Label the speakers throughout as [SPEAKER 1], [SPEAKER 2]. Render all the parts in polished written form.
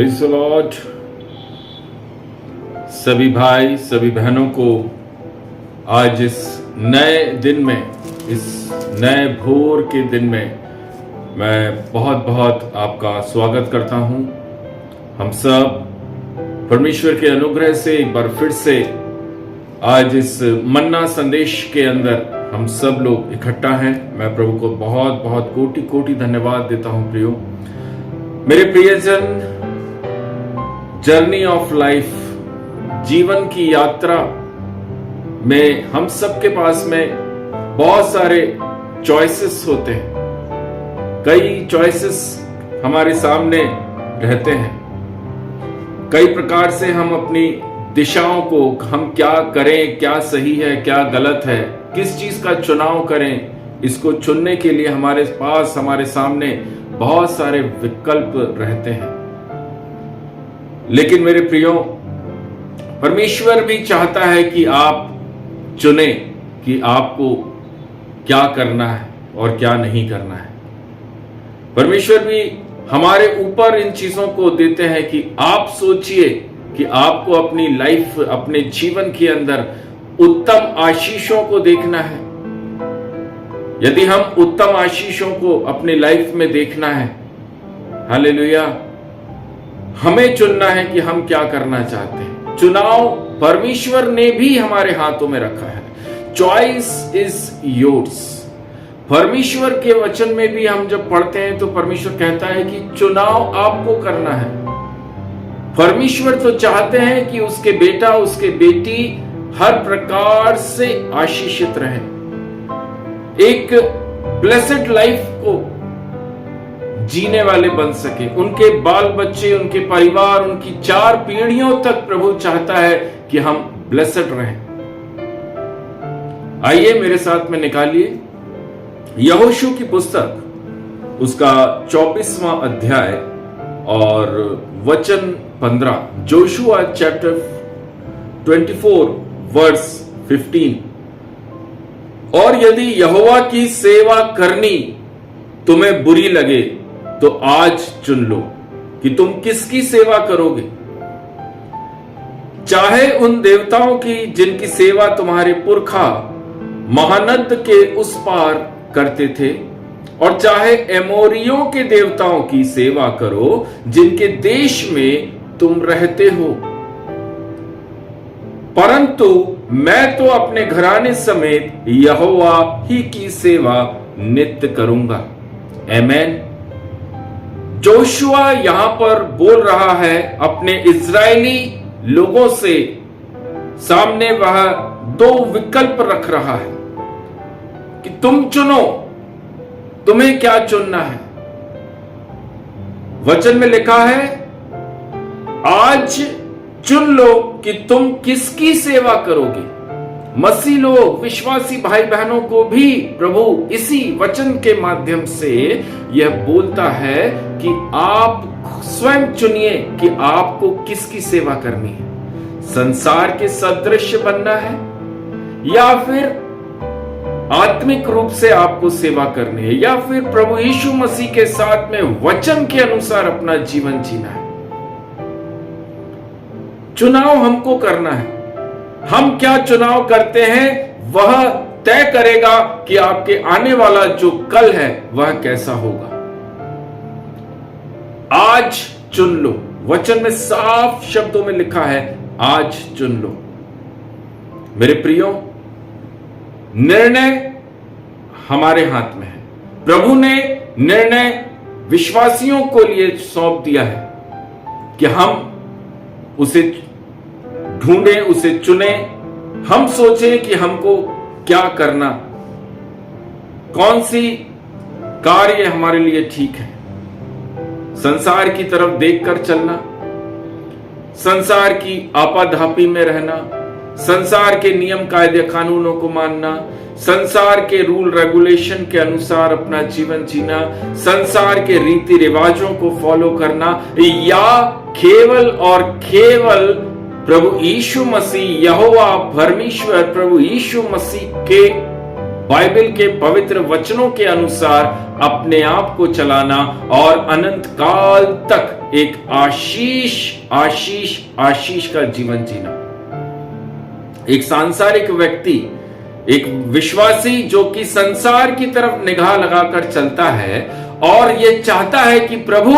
[SPEAKER 1] Praise the Lord. सभी भाई सभी बहनों को आज इस नए दिन में, इस नए भोर के दिन में मैं बहुत बहुत आपका स्वागत करता हूं। हम सब परमेश्वर के अनुग्रह से एक बार फिर से आज इस मन्ना संदेश के अंदर हम सब लोग इकट्ठा हैं। मैं प्रभु को बहुत बहुत कोटि कोटि धन्यवाद देता हूं। प्रियो मेरे प्रियजन, जर्नी ऑफ लाइफ, जीवन की यात्रा में हम सबके पास में बहुत सारे चॉइसेस होते हैं। कई चॉइसेस हमारे सामने रहते हैं। कई प्रकार से हम अपनी दिशाओं को, हम क्या करें, क्या सही है, क्या गलत है, किस चीज का चुनाव करें, इसको चुनने के लिए हमारे पास, हमारे सामने बहुत सारे विकल्प रहते हैं। लेकिन मेरे प्रियो, परमेश्वर भी चाहता है कि आप चुने कि आपको क्या करना है और क्या नहीं करना है। परमेश्वर भी हमारे ऊपर इन चीजों को देते हैं कि आप सोचिए कि आपको अपनी लाइफ, अपने जीवन के अंदर उत्तम आशीषों को देखना है। यदि हम उत्तम आशीषों को अपनी लाइफ में देखना है, हालेलुया, हमें चुनना है कि हम क्या करना चाहते हैं। चुनाव परमेश्वर ने भी हमारे हाथों में रखा है। Choice is yours. परमेश्वर के वचन में भी हम जब पढ़ते हैं तो परमेश्वर कहता है कि चुनाव आपको करना है। परमेश्वर तो चाहते हैं कि उसके बेटा, उसके बेटी हर प्रकार से आशीषित रहे, एक ब्लेसेड लाइफ को जीने वाले बन सके। उनके बाल बच्चे, उनके परिवार, उनकी 4 पीढ़ियों तक प्रभु चाहता है कि हम ब्लेसेड रहें। आइए मेरे साथ में निकालिए यहोशू की पुस्तक, उसका 24वां अध्याय और वचन 15। Joshua chapter 24 verse 15। और यदि यहोवा की सेवा करनी तुम्हें बुरी लगे तो आज चुन लो कि तुम किसकी सेवा करोगे, चाहे उन देवताओं की जिनकी सेवा तुम्हारे पुरखा महानद के उस पार करते थे, और चाहे एमोरियों के देवताओं की सेवा करो जिनके देश में तुम रहते हो। परंतु मैं तो अपने घराने समेत यहोवा ही की सेवा नित्य करूंगा। आमेन। जोशुआ यहां पर बोल रहा है अपने इजरायली लोगों से, सामने वह 2 विकल्प रख रहा है कि तुम चुनो, तुम्हें क्या चुनना है। वचन में लिखा है, आज चुन लो कि तुम किसकी सेवा करोगे। मसीह लोग, विश्वासी भाई बहनों को भी प्रभु इसी वचन के माध्यम से यह बोलता है कि आप स्वयं चुनिए कि आपको किसकी सेवा करनी है। संसार के सदृश बनना है या फिर आत्मिक रूप से आपको सेवा करनी है, या फिर प्रभु यीशु मसीह के साथ में वचन के अनुसार अपना जीवन जीना है। चुनाव हमको करना है। हम क्या चुनाव करते हैं वह तय करेगा कि आपके आने वाला जो कल है वह कैसा होगा। आज चुन लो। वचन में साफ शब्दों में लिखा है, आज चुन लो। मेरे प्रियो, निर्णय हमारे हाथ में है। प्रभु ने निर्णय विश्वासियों को लिए सौंप दिया है कि हम उसे ढूंढें, उसे चुने। हम सोचें कि हमको क्या करना, कौन सी कार्य हमारे लिए ठीक है। संसार की तरफ देखकर चलना, संसार की आपाधापी में रहना, संसार के नियम कायदे कानूनों को मानना, संसार के रूल रेगुलेशन के अनुसार अपना जीवन जीना, संसार के रीति रिवाजों को फॉलो करना, या केवल और केवल प्रभु यीशु मसीह, यहोवा परमेश्वर प्रभु यीशु मसीह के बाइबल के पवित्र वचनों के अनुसार अपने आप को चलाना और अनंत काल तक एक आशीष आशीष आशीष का जीवन जीना। एक सांसारिक व्यक्ति, एक विश्वासी जो कि संसार की तरफ निगाह लगाकर चलता है और ये चाहता है कि प्रभु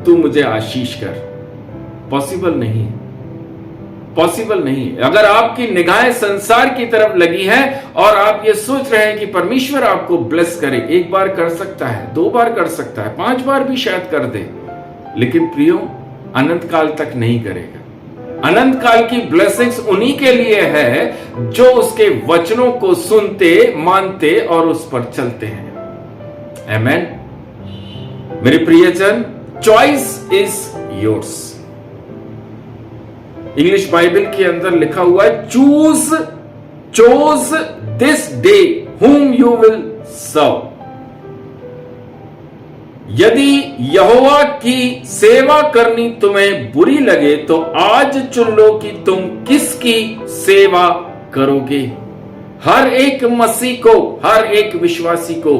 [SPEAKER 1] तू मुझे आशीष कर, पॉसिबल नहीं है, पॉसिबल नहीं है। अगर आपकी निगाहें संसार की तरफ लगी है और आप ये सोच रहे हैं कि परमेश्वर आपको ब्लेस करे, एक बार कर सकता है, 2 बार कर सकता है, 5 बार भी शायद कर दे, लेकिन प्रियो अनंत काल तक नहीं करेगा। अनंत काल की ब्लेसिंग्स उन्हीं के लिए है जो उसके वचनों को सुनते, मानते और उस पर चलते हैं। आमेन। मेरे प्रियजन, choice is yours. English Bible के अंदर लिखा हुआ है, chose this day whom you will serve। यदि यहोवा की सेवा करनी तुम्हें बुरी लगे तो आज चुन लो कि तुम किसकी सेवा करोगे। हर एक मसीह को, हर एक विश्वासी को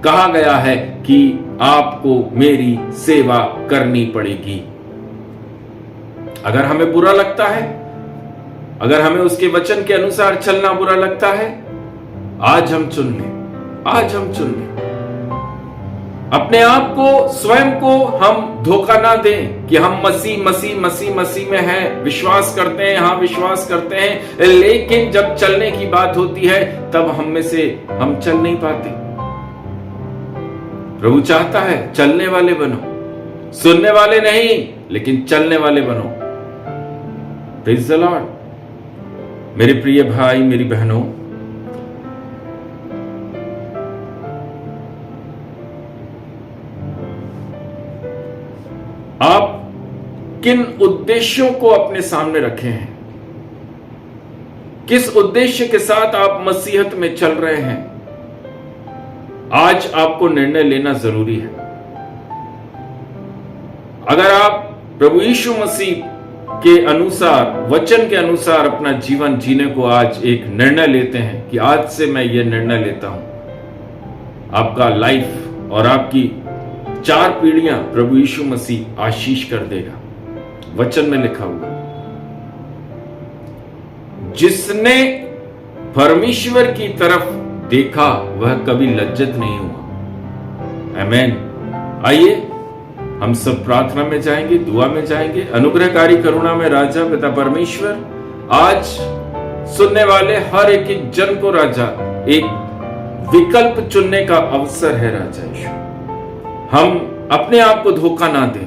[SPEAKER 1] कहा गया है कि आपको मेरी सेवा करनी पड़ेगी। अगर हमें बुरा लगता है, अगर हमें उसके वचन के अनुसार चलना बुरा लगता है, आज हम चुन लें, आज हम चुन लें। अपने आप को, स्वयं को हम धोखा ना दें कि हम मसीह में हैं, विश्वास करते हैं, हाँ विश्वास करते हैं, लेकिन जब चलने की बात होती है तब हम में से हम चल नहीं पाते। प्रभु चाहता है चलने वाले बनो, सुनने वाले नहीं लेकिन चलने वाले बनो। Praise the Lord. मेरे प्रिय भाई, मेरी बहनों, आप किन उद्देश्यों को अपने सामने रखे हैं? किस उद्देश्य के साथ आप मसीहत में चल रहे हैं? आज आपको निर्णय लेना जरूरी है। अगर आप प्रभु यीशु मसीह के अनुसार, वचन के अनुसार अपना जीवन जीने को आज एक निर्णय लेते हैं कि आज से मैं ये निर्णय लेता हूं, आपका लाइफ और आपकी 4 पीढ़ियां प्रभु यीशु मसीह आशीष कर देगा। वचन में लिखा हुआ, जिसने परमेश्वर की तरफ देखा वह कभी लज्जित नहीं हुआ। आमेन। आइए हम सब प्रार्थना में जाएंगे, दुआ में जाएंगे। अनुग्रहकारी करुणा में राजा पिता परमेश्वर, आज सुनने वाले हर एक जन को राजा एक विकल्प चुनने का अवसर है राजा यीशु। हम अपने आप को धोखा ना दें,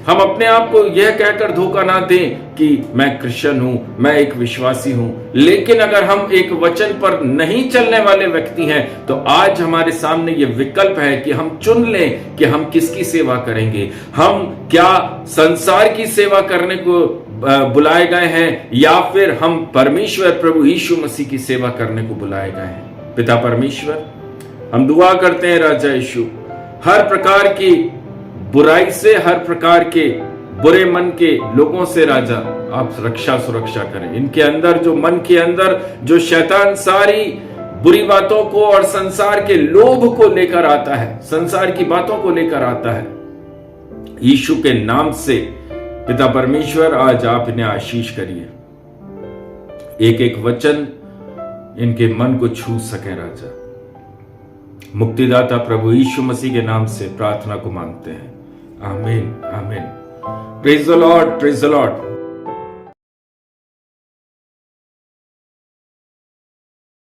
[SPEAKER 1] हम अपने आप को यह कहकर धोखा ना दें कि मैं क्रिश्चियन हूं, मैं एक विश्वासी हूं, लेकिन अगर हम एक वचन पर नहीं चलने वाले व्यक्ति हैं तो आज हमारे सामने यह विकल्प है कि हम चुन लें कि हम किसकी सेवा करेंगे। हम क्या संसार की सेवा करने को बुलाए गए हैं या फिर हम परमेश्वर प्रभु यीशु मसीह की सेवा करने को बुलाए गए हैं। पिता परमेश्वर, हम दुआ करते हैं राजा यीशु, हर प्रकार की बुराई से, हर प्रकार के बुरे मन के लोगों से राजा आप सुरक्षा करें। इनके अंदर जो मन के अंदर जो शैतान सारी बुरी बातों को और संसार के लोभ को लेकर आता है, संसार की बातों को लेकर आता है, यीशु के नाम से पिता परमेश्वर आज आप इन्हें आशीष करिए। एक एक वचन इनके मन को छू सके राजा। मुक्तिदाता प्रभु यीशु मसीह के नाम से प्रार्थना को मांगते हैं। आमीन, आमीन। Praise the Lord, praise the Lord.